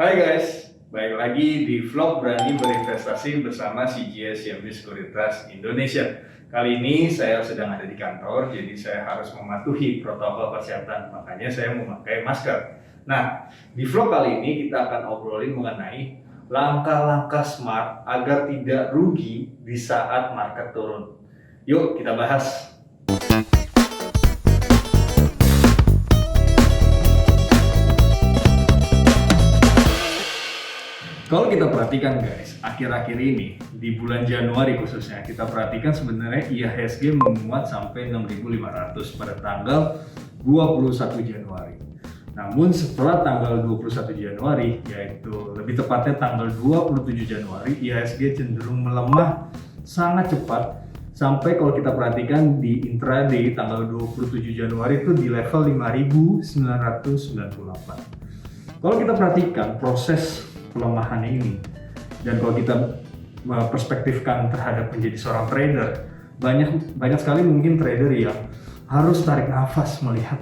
Hai guys, balik lagi di vlog Berani Berinvestasi bersama CGS CMB Sekuritas Indonesia. Kali ini saya sedang ada di kantor, jadi saya harus mematuhi protokol kesehatan, makanya saya memakai masker. Nah, di vlog kali ini kita akan obrolin mengenai langkah-langkah smart agar tidak rugi di saat market turun. Yuk kita bahas. Kalau kita perhatikan guys, akhir-akhir ini di bulan Januari khususnya kita perhatikan sebenarnya IHSG menguat sampai 6.500 pada tanggal 21 Januari. Namun setelah tanggal 21 Januari, yaitu lebih tepatnya tanggal 27 Januari, IHSG cenderung melemah sangat cepat sampai kalau kita perhatikan di intraday tanggal 27 Januari itu di level 5.998. Kalau kita perhatikan proses pelemahan ini, dan kalau kita perspektifkan terhadap menjadi seorang trader, banyak sekali mungkin trader yang harus tarik nafas melihat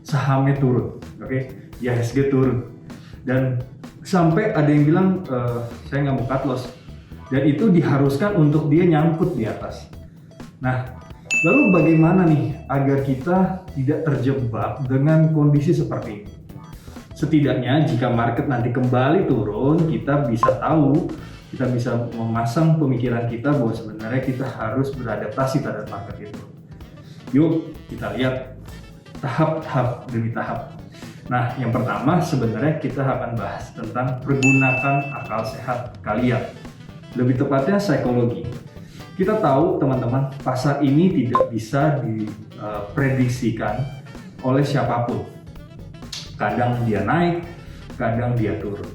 sahamnya turun, IHSG turun, dan sampai ada yang bilang saya nggak mau cut loss, dan itu diharuskan untuk dia nyangkut di atas. Nah, lalu bagaimana nih agar kita tidak terjebak dengan kondisi seperti ini? Setidaknya jika market nanti kembali turun, kita bisa tahu, kita bisa memasang pemikiran kita bahwa sebenarnya kita harus beradaptasi terhadap market itu. Yuk kita lihat tahap demi tahap. Nah, yang pertama sebenarnya kita akan bahas tentang pergunakan akal sehat kalian. Lebih tepatnya psikologi. Kita tahu teman-teman, pasar ini tidak bisa diprediksikan oleh siapapun. Kadang dia naik, kadang dia turun.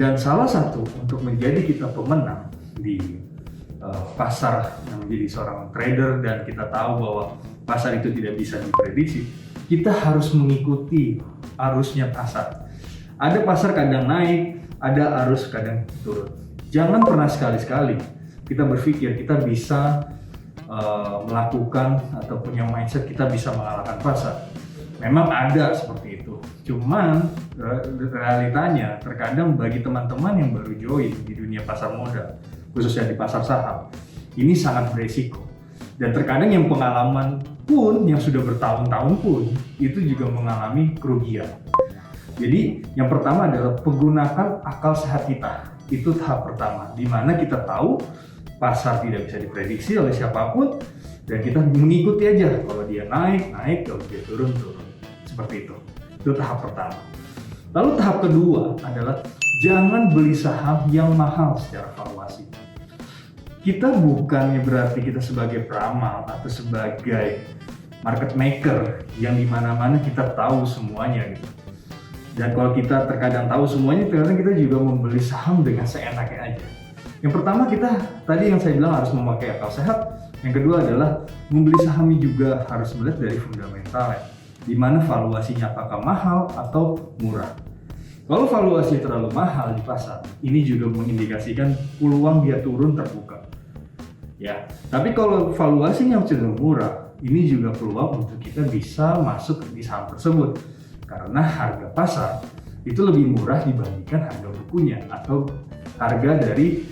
Dan salah satu untuk menjadi kita pemenang di pasar yang menjadi seorang trader, dan kita tahu bahwa pasar itu tidak bisa diprediksi, kita harus mengikuti arusnya pasar. Ada pasar kadang naik, ada arus kadang turun. Jangan pernah sekali-sekali kita berpikir kita bisa melakukan atau punya mindset kita bisa mengalahkan pasar. Memang ada seperti itu, cuman realitanya terkadang bagi teman-teman yang baru join di dunia pasar modal, khususnya di pasar saham, ini sangat beresiko. Dan terkadang yang pengalaman pun, yang sudah bertahun-tahun pun, itu juga mengalami kerugian. Jadi yang pertama adalah menggunakan akal sehat kita. Itu tahap pertama, di mana kita tahu pasar tidak bisa diprediksi oleh siapapun, dan kita mengikuti aja, kalau dia naik, kalau dia turun. Seperti itu. Itu tahap pertama. Lalu tahap kedua adalah jangan beli saham yang mahal secara valuasi. Kita bukannya berarti kita sebagai peramal atau sebagai market maker yang dimana-mana kita tahu semuanya gitu. Dan kalau kita terkadang tahu semuanya, terkadang kita juga membeli saham dengan seenaknya aja. Yang pertama, kita tadi yang saya bilang harus memakai akal sehat. Yang kedua adalah membeli sahamnya juga harus melihat dari fundamentalnya, di mana valuasinya apakah mahal atau murah. Kalau valuasi terlalu mahal di pasar, ini juga mengindikasikan peluang dia turun terbuka. Ya, tapi kalau valuasinya cenderung murah, ini juga peluang untuk kita bisa masuk di saham tersebut, karena harga pasar itu lebih murah dibandingkan harga bukunya atau harga dari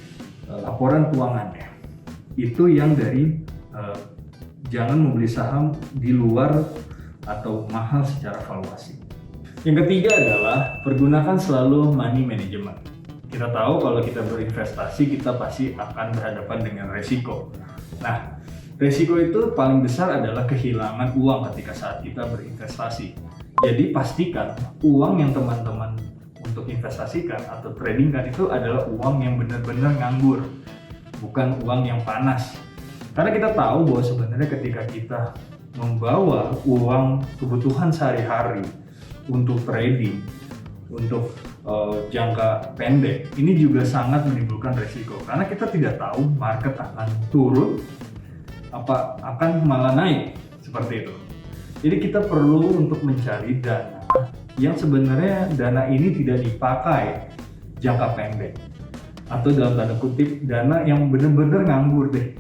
laporan keuangannya. Itu yang dari jangan membeli saham di luar atau mahal secara valuasi. Yang ketiga adalah pergunakan selalu money management. Kita tahu kalau kita berinvestasi, kita pasti akan berhadapan dengan resiko. Nah, resiko itu paling besar adalah kehilangan uang ketika saat kita berinvestasi. Jadi pastikan uang yang teman-teman untuk investasikan atau tradingkan itu adalah uang yang benar-benar nganggur, bukan uang yang panas. Karena kita tahu bahwa sebenarnya ketika kita membawa uang kebutuhan sehari-hari untuk trading, untuk jangka pendek, ini juga sangat menimbulkan resiko. Karena kita tidak tahu market akan turun, apa akan malah naik, seperti itu. Jadi kita perlu untuk mencari dana yang sebenarnya dana ini tidak dipakai jangka pendek, atau dalam tanda kutip dana yang benar-benar nganggur deh.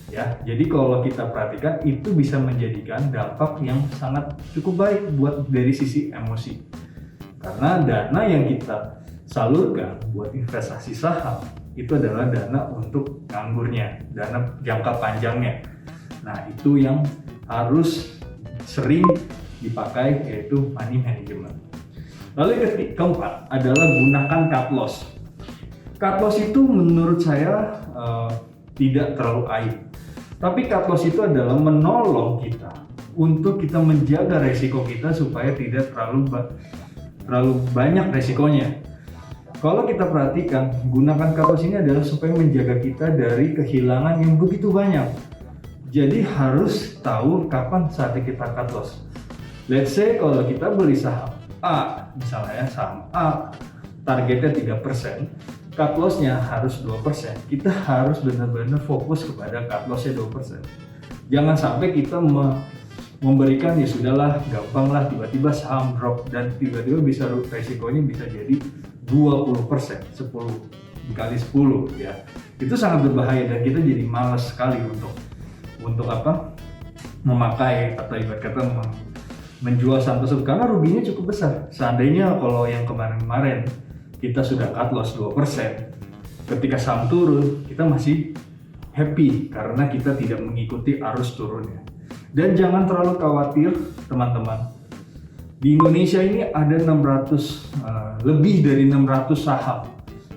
Ya, jadi kalau kita perhatikan itu bisa menjadikan dampak yang sangat cukup baik buat dari sisi emosi. Karena dana yang kita salurkan buat investasi saham itu adalah dana untuk nganggurnya, dana jangka panjangnya. Nah, itu yang harus sering dipakai, yaitu money management. Lalu yang keempat adalah gunakan cut loss. Cut loss itu menurut saya tidak terlalu aib. Tapi cut loss itu adalah menolong kita untuk kita menjaga resiko kita supaya tidak terlalu banyak resikonya. Kalau kita perhatikan, gunakan cut loss ini adalah supaya menjaga kita dari kehilangan yang begitu banyak. Jadi harus tahu kapan saatnya kita cut loss. Let's say kalau kita beli saham A, misalnya saham A, targetnya 3%, cut loss-nya harus 2%. Kita harus benar-benar fokus kepada cut loss-nya 2%. Jangan sampai kita memberikan ya sudahlah, gampang lah, tiba-tiba saham drop dan tiba-tiba bisa resikonya bisa jadi 20%, 10 dikali 10 ya. Itu sangat berbahaya dan kita jadi malas sekali untuk memakai atau ibarat kata menjual saham tersebut karena ruginya cukup besar. Seandainya kalau yang kemarin-kemarin kita sudah cut loss 2%, ketika saham turun kita masih happy karena kita tidak mengikuti arus turunnya. Dan jangan terlalu khawatir teman-teman. Di Indonesia ini ada lebih dari 600 saham.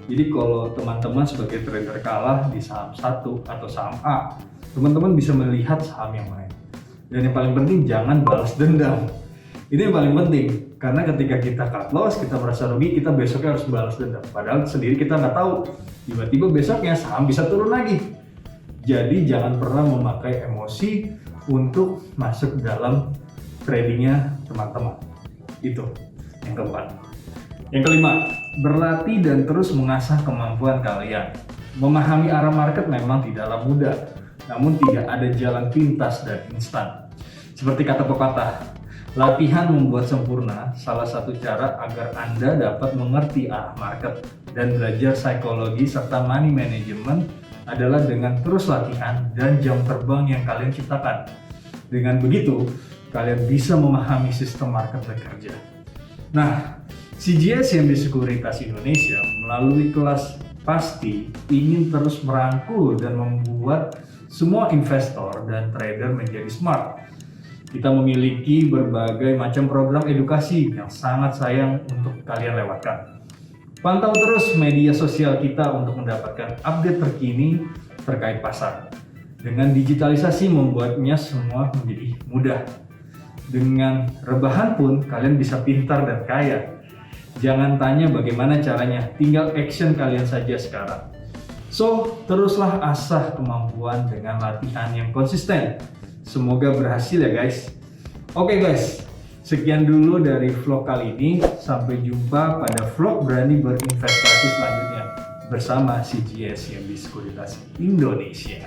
Jadi kalau teman-teman sebagai trader kalah di saham satu atau saham A, teman-teman bisa melihat saham yang lain. Dan yang paling penting jangan balas dendam. Ini yang paling penting, karena ketika kita cut loss, kita merasa rugi, kita besoknya harus balas dendam. Padahal sendiri kita nggak tahu, tiba-tiba besoknya saham bisa turun lagi. Jadi jangan pernah memakai emosi untuk masuk dalam tradingnya teman-teman. Itu yang keempat. Yang kelima, berlatih dan terus mengasah kemampuan kalian. Memahami arah market memang tidaklah mudah, namun tidak ada jalan pintas dan instan. Seperti kata pepatah, latihan membuat sempurna. Salah satu cara agar Anda dapat mengerti arah market dan belajar psikologi serta money management adalah dengan terus latihan dan jam terbang yang kalian ciptakan. Dengan begitu, kalian bisa memahami sistem market bekerja. Nah, CGS CMB Sekuritas Indonesia melalui kelas pasti ingin terus merangkul dan membuat semua investor dan trader menjadi smart. Kita memiliki berbagai macam program edukasi yang sangat sayang untuk kalian lewatkan. Pantau terus media sosial kita untuk mendapatkan update terkini terkait pasar. Dengan digitalisasi membuatnya semua menjadi mudah. Dengan rebahan pun kalian bisa pintar dan kaya. Jangan tanya bagaimana caranya, tinggal action kalian saja sekarang. So, teruslah asah kemampuan dengan latihan yang konsisten. Semoga berhasil ya guys. Oke guys, sekian dulu dari vlog kali ini. Sampai jumpa pada vlog berani berinvestasi selanjutnya bersama CGS CMB Sekuritas Indonesia.